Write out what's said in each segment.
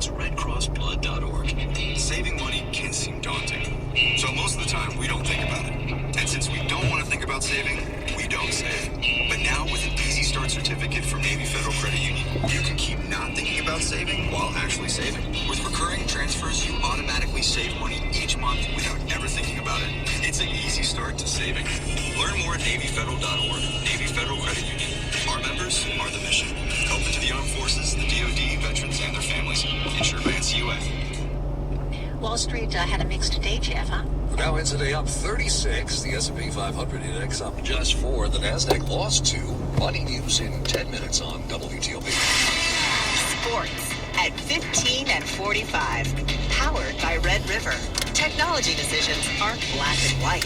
That's redcrossblood.org. Saving money can seem daunting. So most of the time, we don't think about it. And since we don't want to think about saving, we don't save. But now with an Easy Start certificate from Navy Federal Credit Union, you can keep not thinking about saving while actually saving. With recurring transfers, you automatically save money each month without ever thinking about it. It's an easy start to saving. Learn more at NavyFederal.org. Navy Federal Credit Union. Our members are the mission. Open to the armed forces, the DoD, veterans, and their families. Insured by NCUA. Wall Street had a mixed day, Jeff, huh? Dow ends the day up 36. The S&P 500 index up just 4. The Nasdaq lost 2. Money news in 10 minutes on WTOP. Sports at 15 and 45. Powered by Red River. Technology decisions aren't black and white.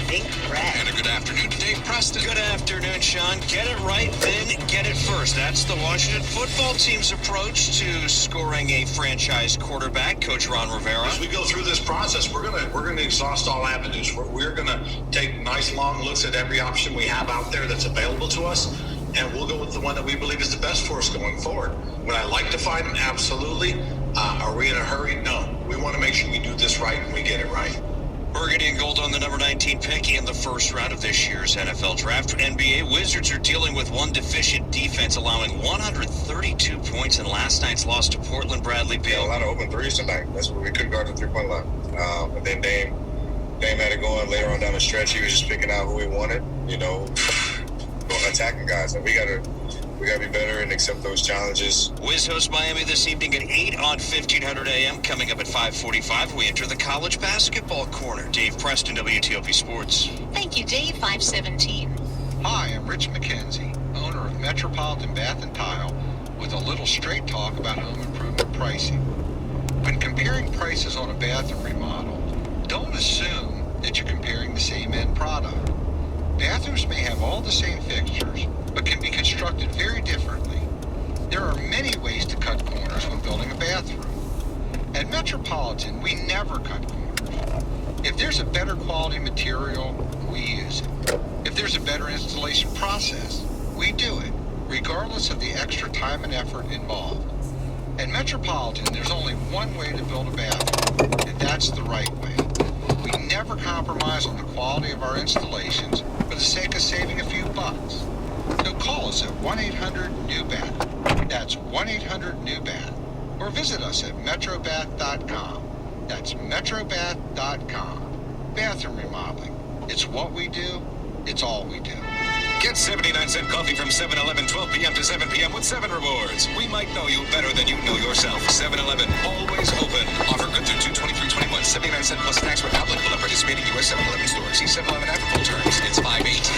Think red. And a good afternoon to Dave Preston. Good afternoon, Sean. Get it right, then get it first. That's the Washington football team's approach to scoring a franchise quarterback. Coach Ron Rivera. As we go through this process, we're gonna exhaust all avenues. We're gonna take nice long looks at every option we have out there that's available to us, and we'll go with the one that we believe is the best for us going forward. Would I like to find him? Absolutely. Are we in a hurry? No. We want to make sure we do this right and we get it right. Burgundy and gold on the number 19 pick in the first round of this year's NFL draft. NBA Wizards are dealing with one deficient defense, allowing 132 points in last night's loss to Portland. Bradley Beal. A lot of open threes tonight. That's what we couldn't guard the three-point line. But then Dame had it going later on down the stretch. He was just picking out who he wanted, attacking guys. And we gotta be better and accept those challenges. Wiz hosts Miami this evening at 8 on 1500 AM. Coming up at 5:45, we enter the college basketball corner. Dave Preston, WTOP Sports. Thank you, Dave. 517. Hi, I'm Rich McKenzie, owner of Metropolitan Bath and Tile, with a little straight talk about home improvement pricing. When comparing prices on a bathroom remodel, don't assume that you're comparing the same end product. Bathrooms may have all the same fixtures, but can be constructed very differently. There are many ways to cut corners when building a bathroom. At Metropolitan, we never cut corners. If there's a better quality material, we use it. If there's a better installation process, we do it, regardless of the extra time and effort involved. At Metropolitan, there's only one way to build a bathroom, and that's the right way. We never compromise on the quality of our installations for the sake of saving a few bucks. So call us at 1-800-NEW-BATH. That's 1-800-NEW-BATH. Or visit us at metrobath.com. That's metrobath.com. Bathroom remodeling. It's what we do. It's all we do. Get 79-cent coffee from 7-Eleven 12 p.m. to 7 p.m. with 7 rewards. We might know you better than you know yourself. 7-Eleven, always open. Offer good through 2/23/21. 79-cent plus snacks were applicable at participating U.S. 7-Eleven stores. See 7-Eleven after full terms. It's 5:18.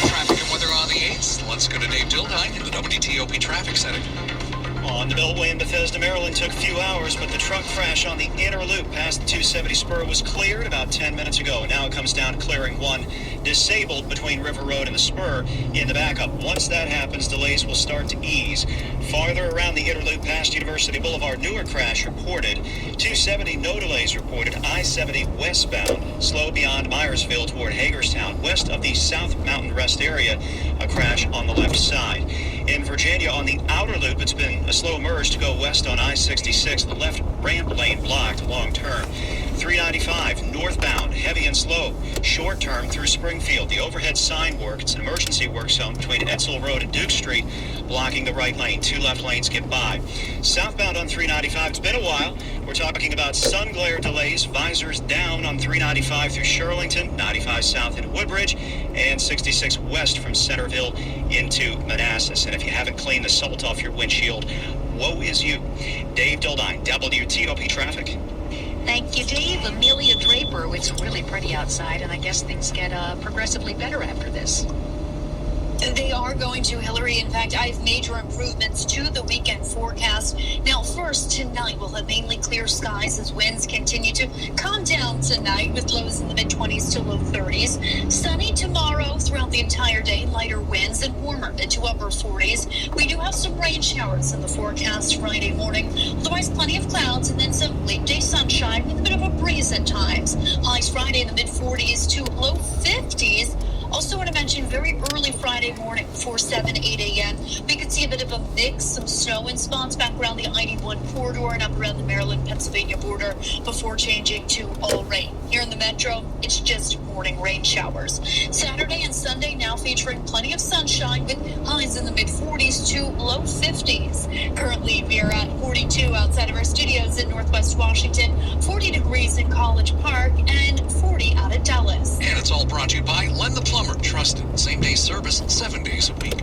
Traffic and weather on the 8th. Let's go to Dave Dildine in the WTOP Traffic Center. On the Beltway in Bethesda, Maryland, took a few hours, but the truck crash on the inner loop past the 270 spur was cleared about 10 minutes ago. Now it comes down to clearing one disabled between River Road and the spur in the backup. Once that happens, delays will start to ease. Farther around the inner loop past University Boulevard, newer crash reported. 270, no delays reported. I-70 westbound, slow beyond Myersville toward Hagerstown. West of the South Mountain Rest area, a crash on the left side. In Virginia, on the outer loop, it's been a slow merge to go west on I-66. The left ramp lane blocked long term. 395 northbound, heavy and slow, short term through Springfield. The overhead sign work, it's an emergency work zone between Edsel Road and Duke Street, blocking the right lane. 2 left lanes get by. Southbound on 395, it's been a while. We're talking about sun glare delays, visors down on 395 through Shirlington, 95 south into Woodbridge, and 66 west from Centerville into Manassas. And if you haven't cleaned the salt off your windshield, woe is you. Dave Dildine, WTOP Traffic. Thank you, Dave. Amelia Draper. It's really pretty outside, and I guess things get progressively better after this. They are going to, Hillary. In fact, I have major improvements to the weekend forecast. Now, first, tonight we'll have mainly clear skies as winds continue to calm down tonight with lows in the mid-20s to low 30s. Sunny tomorrow throughout the entire day, lighter winds and warmer mid to upper 40s. We do have some rain showers in the forecast Friday morning. Otherwise, plenty of clouds and then some late day sunshine with a bit of a breeze at times. Highs Friday in the mid-40s to low 50s. Also want to mention very early Friday morning, 4, 7, 8 a.m. we could see see a bit of a mix, some snow in spots back around the I-81 corridor and up around the Maryland-Pennsylvania border before changing to all rain. Here in the metro, it's just morning rain showers. Saturday and Sunday now featuring plenty of sunshine with highs in the mid-40s to low 50s. Currently, we are at 42 outside of our studios in Northwest Washington, 40 degrees in College Park, and 40 out at Dallas. And it's all brought to you by Len the Plumber. Trusted. Same-day service, 7 days a week.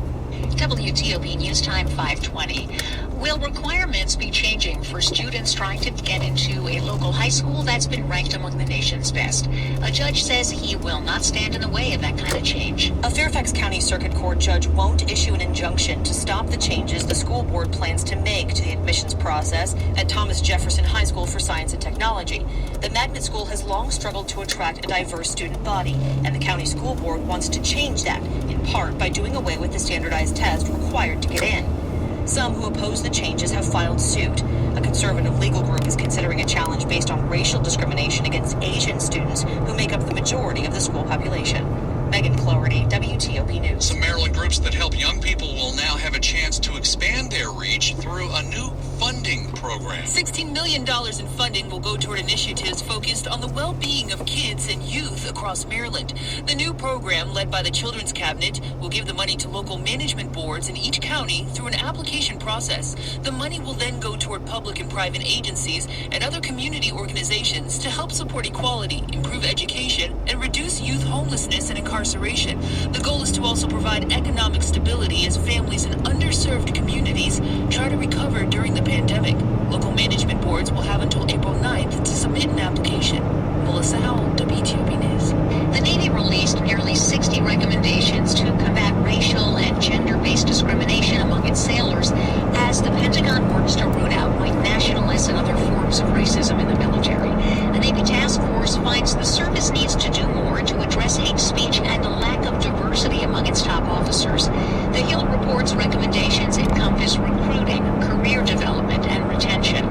WTOP News Time 520. Will requirements be changing for students trying to get into a local high school that's been ranked among the nation's best? A judge says he will not stand in the way of that kind of change. A Fairfax County Circuit Court judge won't issue an injunction to stop the changes the school board plans to make to the admissions process at Thomas Jefferson High School for Science and Technology. The magnet school has long struggled to attract a diverse student body, and the county school board wants to change that, in part by doing away with the standardized test required to get in. Some who oppose the changes have filed suit. A conservative legal group is considering a challenge based on racial discrimination against Asian students who make up the majority of the school population. Megan Cloherty, WTOP News. Some Maryland groups that help young people will now have a chance to expand their reach through a new funding program. $16 million in funding will go toward initiatives focused on the well-being of kids and youth across Maryland. The new program, led by the Children's Cabinet, will give the money to local management boards in each county through an application process. The money will then go toward public and private agencies and other community organizations to help support equality, improve education, and reduce youth homelessness and incarceration. The goal is to also provide economic stability as families in underserved communities try to recover during the pandemic. Local management boards will have until April 9th to submit an application. Melissa Howell, WTOP News. The Navy released nearly 60 recommendations to combat racial and gender-based discrimination among its sailors as the Pentagon works to root out white nationalists and other forms of racism in the military. The Navy task force finds the service needs to do more to address hate speech and a lack of diversity among its top officers. The Hill report's recommendations encompass recruiting, career development, and retention.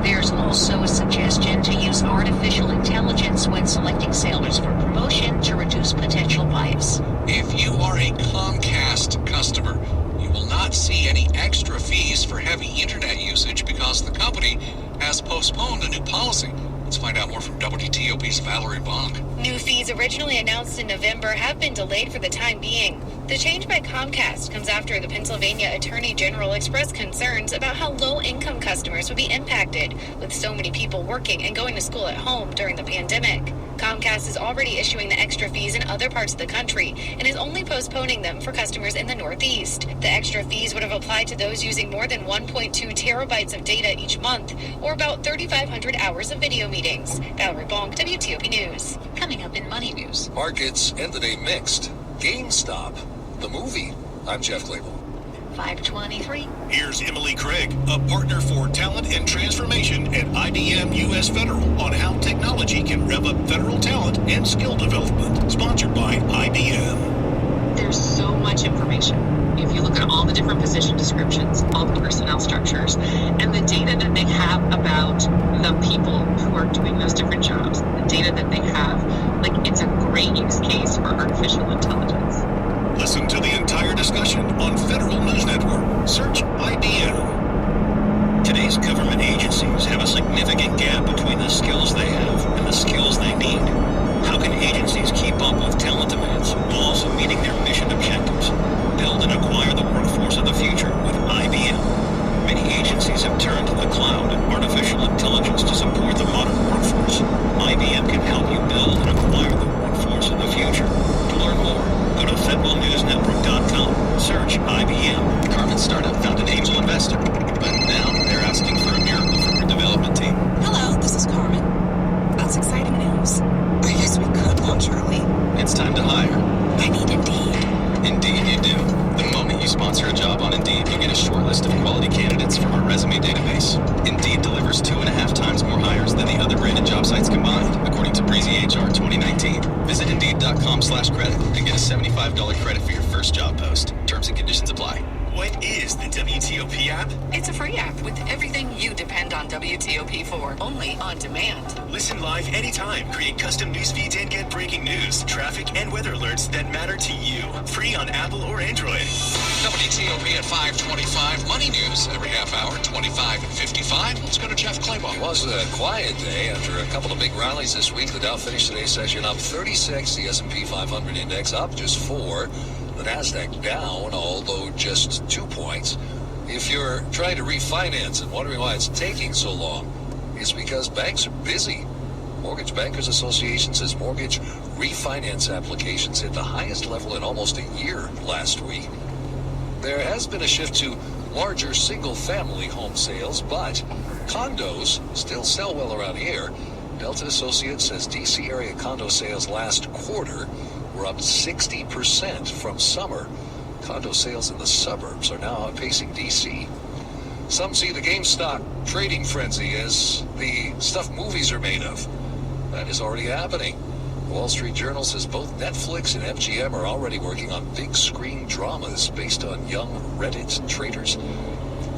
There's also a suggestion to use artificial intelligence when selecting sailors for promotion to reduce potential bias. If you are a Comcast customer, you will not see any extra fees for heavy internet usage because the company has postponed a new policy. Let's find out more from WTOP's Valerie Bonk. New fees originally announced in November have been delayed for the time being. The change by Comcast comes after the Pennsylvania Attorney General expressed concerns about how low-income customers would be impacted with so many people working and going to school at home during the pandemic. Comcast is already issuing the extra fees in other parts of the country and is only postponing them for customers in the Northeast. The extra fees would have applied to those using more than 1.2 terabytes of data each month, or about 3,500 hours of video meetings. Valerie Bonk, WTOP News. Coming up in Money News. Markets end the day mixed. GameStop, the movie. I'm Jeff Glable. 523. Here's Emily Craig, a partner for talent and transformation at IBM U.S. Federal, on how technology can rev up federal talent and skill development. Sponsored by IBM. There's so much information. If you look at all the different position descriptions, all the personnel structures, and the data that they have about the people who are doing those different jobs, the data that they have, like, it's a great use case for artificial intelligence. Listen to the entire discussion on Federal News Network. Search IBM. Today's government agencies have a significant gap between the skills they have and the skills they need. How can agencies keep up with talent demands while also meeting their mission objectives? Build and acquire the workforce of the future with IBM. Many agencies have turned to the cloud and artificial intelligence to support the modern workforce. IBM can help you build and acquire the workforce of the future. To learn more, go to federalnewsnetwork.com. Search IBM. Carmen's startup found an angel investor, but now they're asking for a miracle from her development team. Hello, this is Carmen. That's exciting news. I guess we could launch early. It's time to hire. I need Indeed. Indeed you do. The moment you sponsor a job on Indeed, you get a short list of quality candidates from our resume database. Indeed delivers 2.5 times more hires than the other branded job sites combined, according to Breezy HR 2019. Visit Indeed.com/credit and get a $75 credit for your first job post. Terms and conditions apply. What is the WTOP app? It's a free app with everything you depend on WTOP for, only on demand. Listen live anytime, create custom news feeds, and get breaking news, traffic, and weather alerts that matter to you. Free on Apple or Android. WTOP WTOP at 5:25. Money news every half hour, 25 and 55. Let's go to Jeff Claymore. It was a quiet day after a couple of big rallies this week. The Dow finished today's session up 36. The S&P 500 index up just 4. The Nasdaq down, although just 2 points. If you're trying to refinance and wondering why it's taking so long, it's because banks are busy. Mortgage Bankers Association says mortgage refinance applications hit the highest level in almost a year last week. There has been a shift to larger single-family home sales, but condos still sell well around here. Delta Associates says D.C. area condo sales last quarter were up 60% from summer. Condo sales in the suburbs are now outpacing D.C. Some see the GameStop trading frenzy as the stuff movies are made of. That is already happening. The Wall Street Journal says both Netflix and MGM are already working on big screen dramas based on young Reddit traders.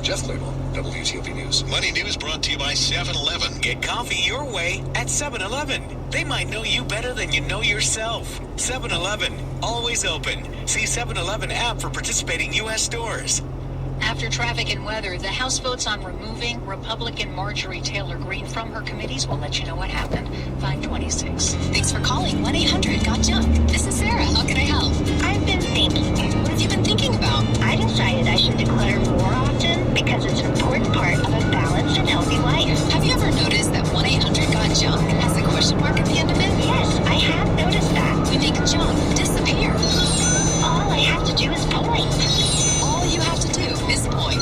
Jeff Claymore, WTOP News. Money news brought to you by 7-Eleven. Get coffee your way at 7-Eleven. They might know you better than you know yourself. 7-Eleven, always open. See 7-Eleven app for participating U.S. stores. After traffic and weather, the House votes on removing Republican Marjorie Taylor Greene from her committees. We'll let you know what happened. 526. Thanks for calling 1-800-GOT-JUNK. This is Sarah. How can I help? I've been thinking. What have you been thinking about? I decided I should declare more often because it's an important part of a balanced and healthy life. Have you ever noticed that 1-800-GOT-JUNK has a question mark at the end of it? Yes, I have noticed that. We make junk disappear. All I have to do is point. All you have to do is point.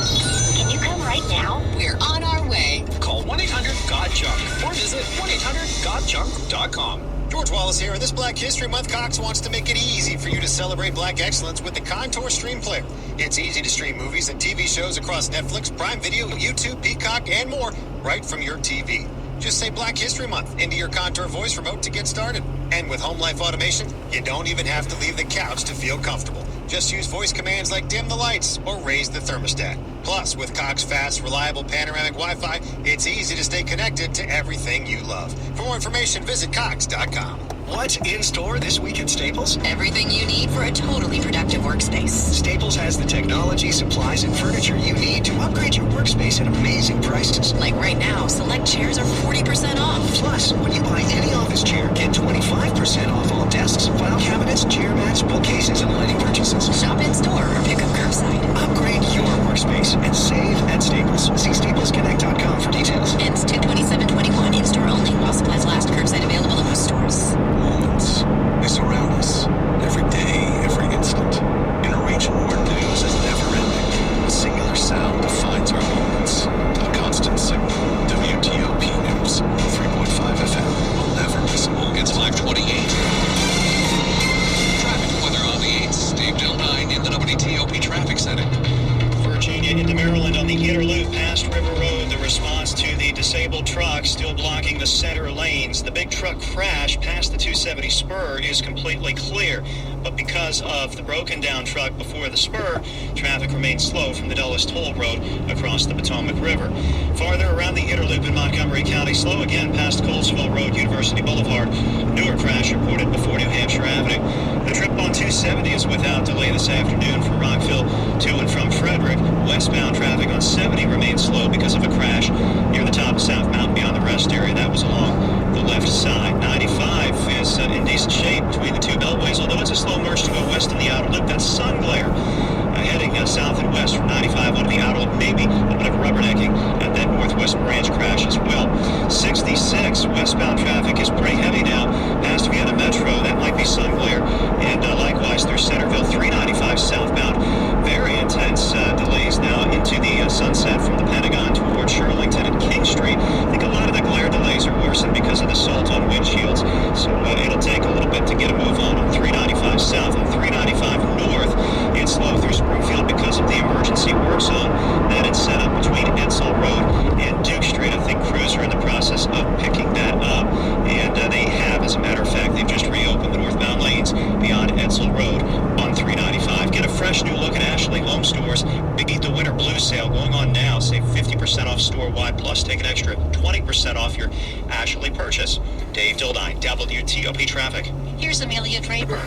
Can you come right now? We're on our way. Call 1-800-GOT-JUNK or visit 1-800-GOT-JUNK.com. George Wallace here, and this Black History Month, Cox wants to make it easy for you to celebrate Black excellence with the Contour Stream Player. It's easy to stream movies and TV shows across Netflix, Prime Video, YouTube, Peacock, and more right from your TV. Just say Black History Month into your Contour voice remote to get started. And with Home Life Automation, you don't even have to leave the couch to feel comfortable. Just use voice commands like dim the lights or raise the thermostat. Plus, with Cox fast, reliable panoramic Wi-Fi, it's easy to stay connected to everything you love. For more information, visit Cox.com. What's in store this week at Staples? Everything you need for a totally productive workspace. Staples has the technology, supplies, and furniture you need to upgrade your workspace at amazing prices. Like right now, select chairs are 40% off. Plus, when you buy any office chair, get 25% off all desks, file cabinets, chair mats, bookcases, and lighting purchases. Shop in store or pick up curbside. Upgrade your workspace and save at Staples. See staplesconnect.com for details. Ends 2/27/21. In-store only. While supplies last. Curbside available in most stores. Moments. They surround us. Every day, every instant. In a region where news is never ending, a singular sound defines our moments. To the constant signal, WTOP News, 3.5 FM. We'll never miss a moment. It's 5:28. Traffic weather on the 8th. Dave Del 9 in the WTOP traffic center. Virginia into Maryland on the inner loop past River Road. The response to the disabled truck still blocking the center lanes. The big truck crash past the 270 spur is completely clear, but because of the broken down truck before the spur, traffic remains slow from the Dulles Toll Road across the Potomac River. Farther around the inner loop in Montgomery County, slow again past Colesville Road, University Boulevard. Newer crash reported before New Hampshire Avenue. The trip on 270 is without delay this afternoon from Rockville to and from Frederick. Westbound traffic on 70 remains slow because of a crash near the top of South Mountain beyond the rest area. That was along the left side. 95 is in decent shape between the two beltways, although it's a slow merge to go west in the outer loop. That's sun glare. Heading south and west from 95 onto the outer loop, maybe a little bit of rubbernecking at that northwest branch crash as well. 66 westbound traffic is pretty heavy now past Vienna Metro. That might be sun glare. And likewise through Centerville. 395 southbound, very intense delays now into the sunset from the Pentagon toward Shirlington and King Street. I think a lot of the glare delays are worsened because of the salt on windshields, so it'll take a little bit to get a move on 395 south and 395 north. It's slow through Springfield because of the emergency work zone that it's set up between Edsel Road and Duke Street. I think crews are in the process of picking that up, and they have, as a matter of fact, they've just reopened the northbound lanes beyond Edsel Road on 395. Get a fresh new look at Ashley Home Stores. Beat the winter blue sale going on now. Save 50% off store-wide, plus take an extra 20% off your Ashley purchase. Dave Dildine, WTOP Traffic. Here's Amelia Draper.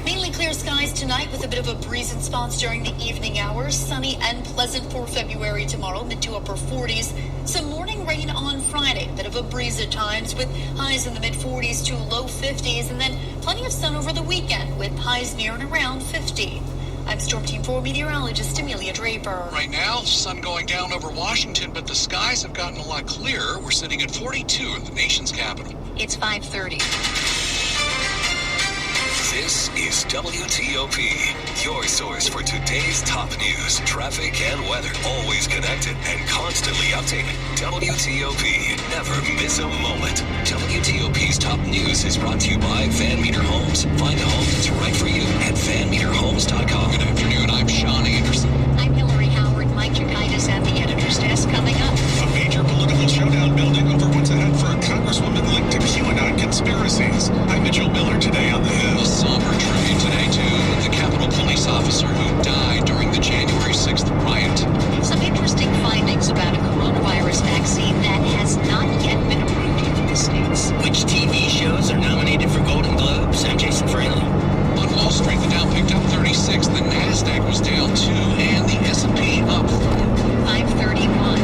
Mainly clear skies tonight with a bit of a breeze in spots during the evening hours. Sunny and pleasant for February tomorrow, mid to upper 40s. Some morning rain on Friday. A bit of a breeze at times with highs in the mid 40s to low 50s. And then plenty of sun over the weekend with highs near and around 50. I'm Storm Team 4 meteorologist Amelia Draper. Right now, sun going down over Washington, but the skies have gotten a lot clearer. We're sitting at 42 in the nation's capital. It's 5:30. This is WTOP, your source for today's top news, traffic, and weather. Always connected and constantly updated. WTOP, never miss a moment. WTOP's top news is brought to you by Van Meter Homes. Find a home that's right for you at vanmeterhomes.com. Good afternoon, I'm Sean Anderson. I'm Hillary Howard. Mike Jakaitis at the editor's desk coming up. A major political showdown building over what's ahead for a congresswoman linked to QAnon conspiracies. I'm Mitchell Miller today on the Hill. A somber tribute today to the Capitol police officer who died during the January 6th riot. Some interesting findings about a coronavirus vaccine that has not yet been approved here in the States. Which TV shows are nominated for Golden Globes? I'm Jason Fraley. On Wall Street, the Dow picked up 36, the NASDAQ was down 2, and the S&P up 4. 531.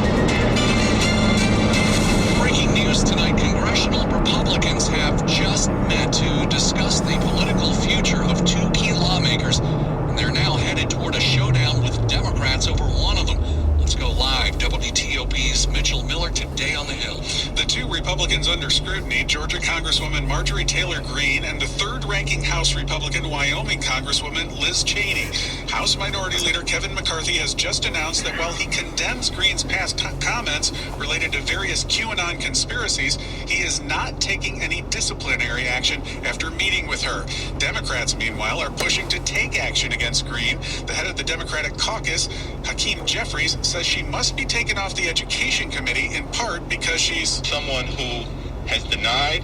Breaking news tonight, congressional Republicans have just met to discuss the political future of two key lawmakers, and they're now headed toward a showdown with Democrats over one of them. Let's go live. WTOP's Mitchell Miller today on the Hill. The two Republicans under scrutiny, Georgia Congresswoman Marjorie Taylor Greene and the third-ranking House Republican Wyoming Congresswoman Liz Cheney. House Minority Leader Kevin McCarthy has just announced that while he condemns Greene's past comments related to various QAnon conspiracies, he is not taking any disciplinary action after meeting with her. Democrats, meanwhile, are pushing to take action against Greene. The head of the Democratic caucus, Hakeem Jeffries, says she must be taken off the Education Committee in part because she's someone who has denied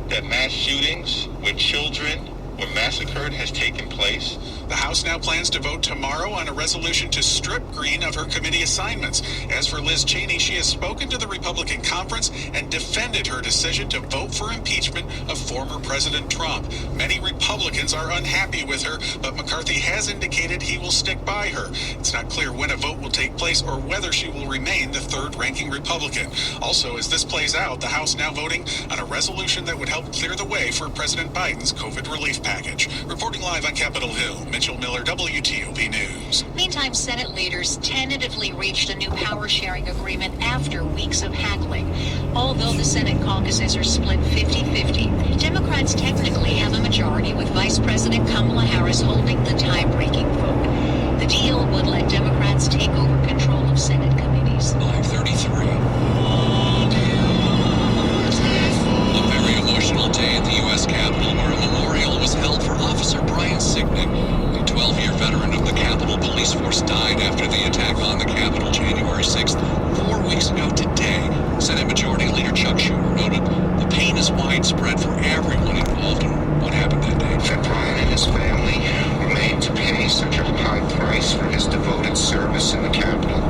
that mass shootings with children were massacred has taken place. The House now plans to vote tomorrow on a resolution to strip Greene of her committee assignments. As for Liz Cheney, she has spoken to the Republican conference and defended her decision to vote for impeachment of former President Trump. Many Republicans are unhappy with her, but McCarthy has indicated he will stick by her. It's not clear when a vote will take place or whether she will remain the third-ranking Republican. Also, as this plays out, the House now voting on a resolution that would help clear the way for President Biden's COVID relief package. Reporting live on Capitol Hill, Mitchell Miller, WTOP News. Meantime, Senate leaders tentatively reached a new power-sharing agreement after weeks of haggling. Although the Senate caucuses are split 50-50, Democrats technically have a majority, with Vice President Kamala Harris holding the tie-breaking vote. The deal would let Democrats take over control of Senate committees. 5:33. A very emotional day at the U.S. Capitol, where a memorial was held for Officer Brian Sicknick. The 12-year veteran of the Capitol Police Force died after the attack on the Capitol January 6th, 4 weeks ago today. Senate Majority Leader Chuck Schumer noted the pain is widespread for everyone involved in what happened that day. That Brian and his family were made to pay such a high price for his devoted service in the Capitol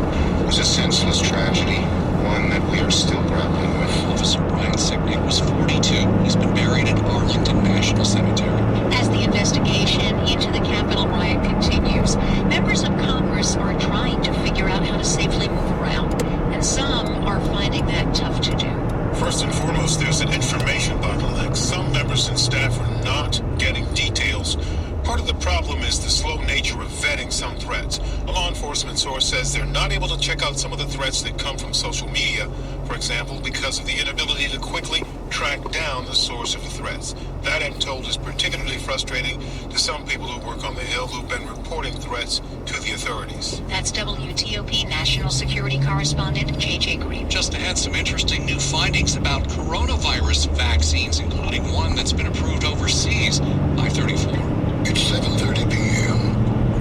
was a senseless tragedy, one that we are still grappling with. Officer Brian Sicknick was 42. He's been buried at Arlington National Cemetery. As the investigation into the Capitol riot continues, members of Congress are trying to figure out how to safely move around, and some are finding that tough to do. First and foremost, there's an information bottleneck. Some members and staff are not getting details. Part of the problem is the slow nature of vetting some threats. A law enforcement source says they're not able to check out some of the threats that come from social media, for example, because of the inability to quickly track down the source of the threats. That, I'm told, is particularly frustrating to some people who work on the Hill who've been reporting threats to the authorities. That's WTOP National Security Correspondent J.J. Green. Just ahead, some interesting new findings about coronavirus vaccines, including one that's been approved overseas. 5:34. It's 7:30 p.m.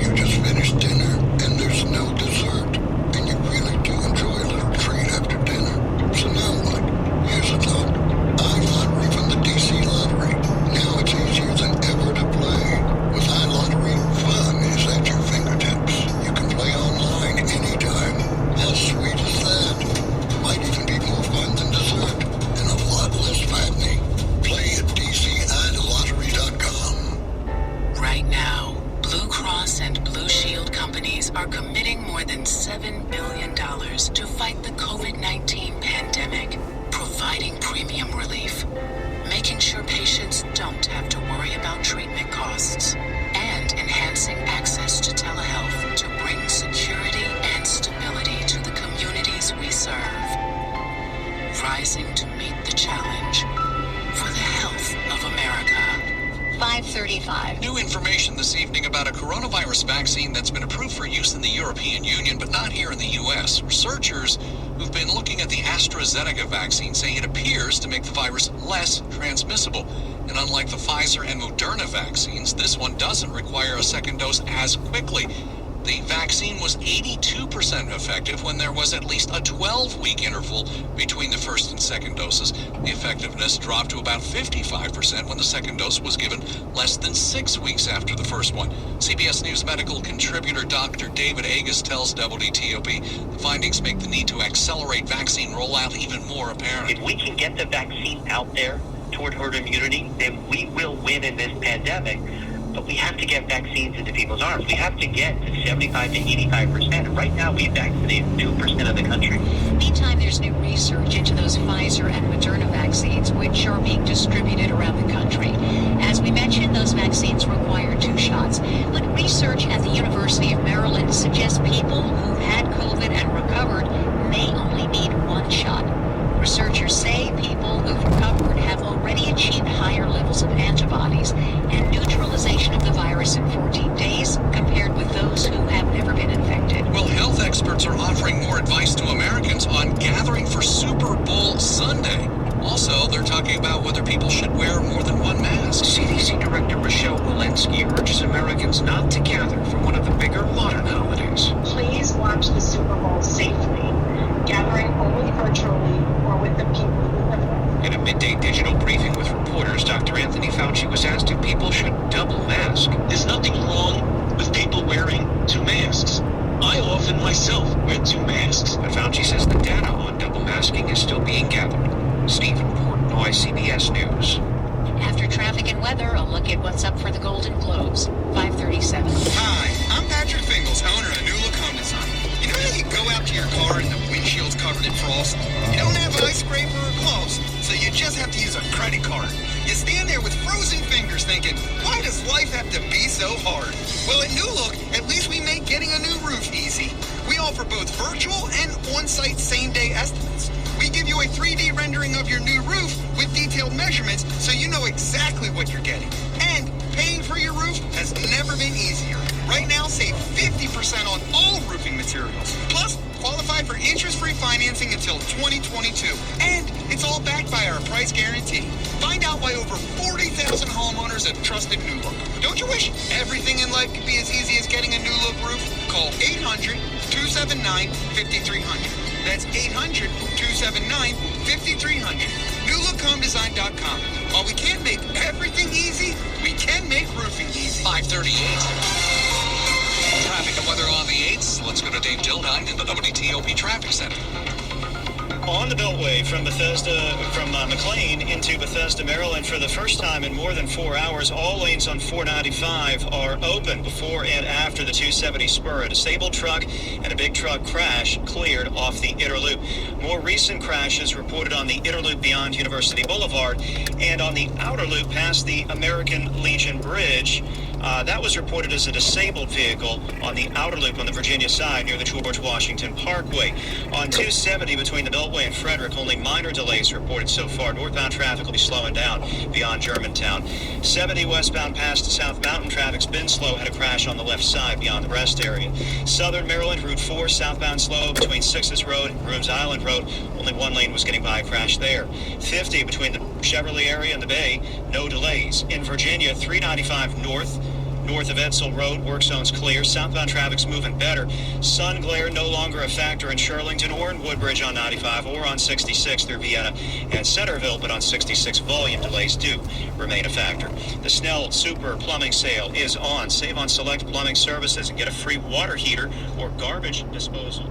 You just finished dinner, and there's no dessert. And you really do enjoy a little treat after dinner. So now what? Here's a thought. iLottery from the DC Lottery. Now it's easier than ever to play. With iLottery, fun is at your fingertips. You can play online anytime. How sweet is that? Might even be more fun than dessert, and a lot less fattening. Play at DCiLottery.com. Right now. committing more than $7 billion to fight the COVID-19 pandemic, providing premium relief, making sure patients don't have to worry about treatment costs, and enhancing access to telehealth to bring security and stability to the communities we serve. Rising to meet the challenge for the health of America. 5:35. New information this evening about a coronavirus vaccine that's been approved for use in the European Union, but not here in the U.S. Researchers who've been looking at the AstraZeneca vaccine say it appears to make the virus less transmissible. And unlike the Pfizer and Moderna vaccines, this one doesn't require a second dose as quickly. The vaccine was 82% effective when there was at least a 12-week interval between the first and second doses. The effectiveness dropped to about 55% when the second dose was given less than 6 weeks after the first one. CBS News medical contributor Dr. David Agus tells WTOP the findings make the need to accelerate vaccine rollout even more apparent. If we can get the vaccine out there toward herd immunity, then we will win in this pandemic. But we have to get vaccines into people's arms. We have to get to 75 to 85%. Right now, we vaccinate 2% of the country. Meantime, there's new research into those Pfizer and Moderna vaccines, which are being distributed around the country. As we mentioned, those vaccines require 2 shots. But research at the University of Maryland suggests people who've had COVID and recovered may only need 1 shot. Researchers say people who've recovered have already achieved higher levels of antibodies and neutralization of the virus in 14 days compared with those who have never been infected. Well, health experts are offering more advice to Americans on gathering for Super Bowl Sunday. Also, they're talking about whether people should wear more than 1 mask. CDC Director Michelle Walensky urges Americans not to gather for one of the bigger modern holidays. Please watch the Super Bowl safely, gathering only virtually or with the people you live with. In a midday digital briefing with reporters, Dr. Anthony Fauci was asked if people should double mask. There's nothing wrong with people wearing 2 masks. I often myself wear 2 masks. But Fauci says the data on double masking is still being gathered. Stephen Portnoy, CBS News. After traffic and weather, a look at what's up for the Golden Globes. 5:37. Hi, I'm Patrick Fingles, owner of New Look Home Design. You know how you go out to your car and the windshield's covered in frost? You don't have ice scraper or gloves, so you just have to use a credit card. You stand there with frozen fingers thinking, why does life have to be so hard? Well, at New Look, at least we make getting a new roof easy. We offer both virtual and on-site same-day estimates. We give you a 3D rendering of your new roof with detailed measurements so you know exactly what you're getting. And paying for your roof has never been easier. Right now, save 50% on all roofing materials. Plus, qualify for interest-free financing until 2022. And it's all backed by our price guarantee. Find out why over 40,000 homeowners have trusted New Look. Don't you wish everything in life could be as easy as getting a New Look roof? Call 800-279-5300. That's 800-279-5300. NewLookHomeDesign.com. While we can't make everything easy, we can make roofing easy. 5:38. Traffic and weather on the 8th. Let's go to Dave Dildine in the WTOP Traffic Center. On the Beltway from McLean into Bethesda, Maryland, for the first time in more than 4 hours, all lanes on 495 are open before and after the 270 spur. A disabled truck and a big truck crash cleared off the Inner Loop. More recent crashes reported on the Inner Loop beyond University Boulevard and on the Outer Loop past the American Legion Bridge. That was reported as a disabled vehicle on the Outer Loop on the Virginia side near the George Washington Parkway. On 270 between the Beltway and Frederick, only minor delays reported so far. Northbound traffic will be slowing down beyond Germantown. 70 westbound past South Mountain traffic's been slow. Had a crash on the left side beyond the rest area. Southern Maryland, Route 4 southbound slow between 6th Road and Grooms Island Road. Only one lane was getting by a crash there. 50 between the Chevrolet area and the Bay, no delays. In Virginia, 395 north of Edsel Road, work zone's clear. Southbound traffic's moving better. Sun glare no longer a factor in Shirlington or in Woodbridge on 95 or on 66 through Vienna and Centerville, but on 66 volume delays do remain a factor. The Snell Super Plumbing Sale is on. Save on select plumbing services and get a free water heater or garbage disposal.